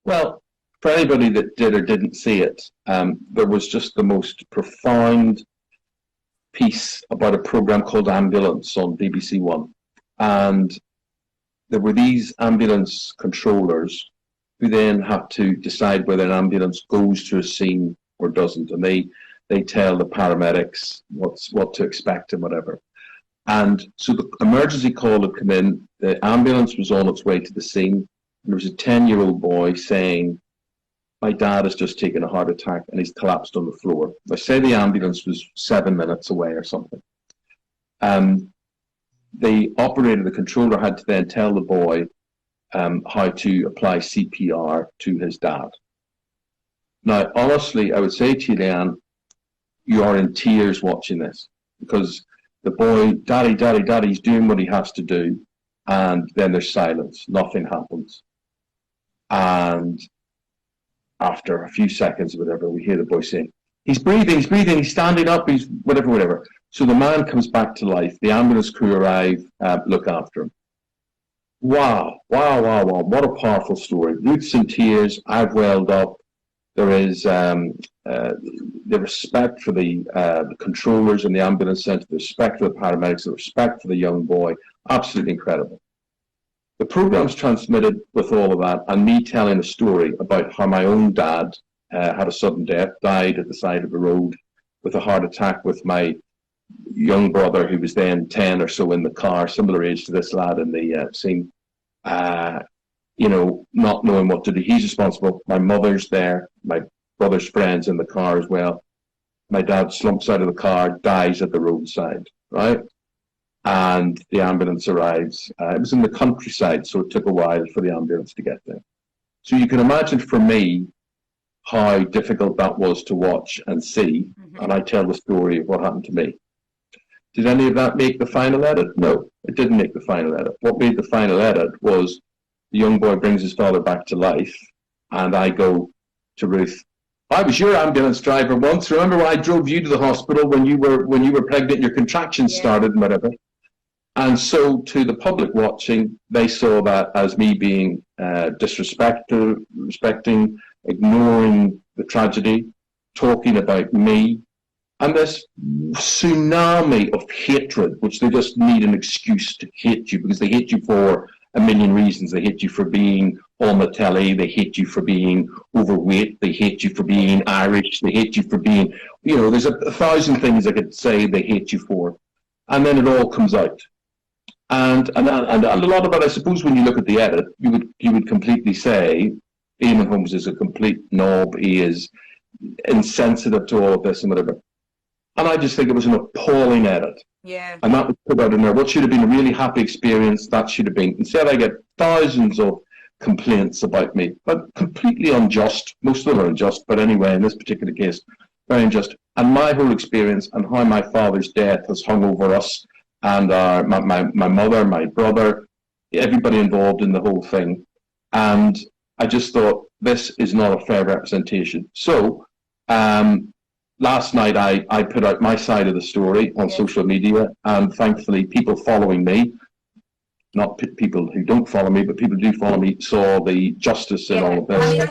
Well, for anybody that did or didn't see it, there was just the most profound piece about a program called Ambulance on BBC One. And there were these ambulance controllers who then have to decide whether an ambulance goes to a scene or doesn't. And they tell the paramedics what to expect and whatever. And so the emergency call had come in, the ambulance was on its way to the scene, and there was a 10-year-old boy saying, my dad has just taken a heart attack and he's collapsed on the floor. I say the ambulance was 7 minutes away or something. The operator, the controller, had to then tell the boy how to apply CPR to his dad. Now, honestly, I would say to you, Leanne, you are in tears watching this, because the boy, daddy, daddy, daddy's doing what he has to do, and then there's silence. Nothing happens. And after a few seconds or whatever, we hear the boy saying, he's breathing, he's standing up, he's whatever, whatever. So the man comes back to life. The ambulance crew arrive, look after him. Wow, wow, wow, wow. What a powerful story. Ruth's in tears. I've welled up. There is the respect for the controllers in the ambulance centre, the respect for the paramedics, the respect for the young boy. Absolutely incredible. The program's transmitted with all of that, and me telling a story about how my own dad had a sudden death, died at the side of the road with a heart attack, with my young brother, who was then 10 or so in the car, similar age to this lad in the scene, you know, not knowing what to do. He's responsible. My mother's there, my brother's friends in the car as well. My dad slumps out of the car, dies at the roadside, right? And the ambulance arrives. It was in the countryside, so it took a while for the ambulance to get there. So you can imagine for me how difficult that was to watch and see, and I tell the story of what happened to me. Did any of that make the final edit? No, it didn't make the final edit. What made the final edit was the young boy brings his father back to life, and I go to Ruth, I was your ambulance driver once. Remember when I drove you to the hospital when you were pregnant and your contractions started and whatever? And so to the public watching, they saw that as me being disrespecting, ignoring the tragedy, talking about me, and this tsunami of hatred, which they just need an excuse to hate you, because they hate you for a million reasons. They hate you for being on the telly, they hate you for being overweight, they hate you for being Irish, they hate you for being, you know, there's a thousand things I could say they hate you for. And then it all comes out. And a lot of it, I suppose, when you look at the edit, you would completely say Eamonn Holmes is a complete knob, he is insensitive to all of this and whatever. And I just think it was an appalling edit. Yeah. And that was put out in there. What should have been a really happy experience, that should have been. Instead, I get thousands of complaints about me, but completely unjust. Most of them are unjust, but anyway, in this particular case, very unjust. And my whole experience and how my father's death has hung over us, and my mother, my brother, everybody involved in the whole thing. And I just thought, this is not a fair representation. So last night I put out my side of the story on social media, and thankfully people following me, not people who don't follow me, but people who do follow me, saw the justice in all of this.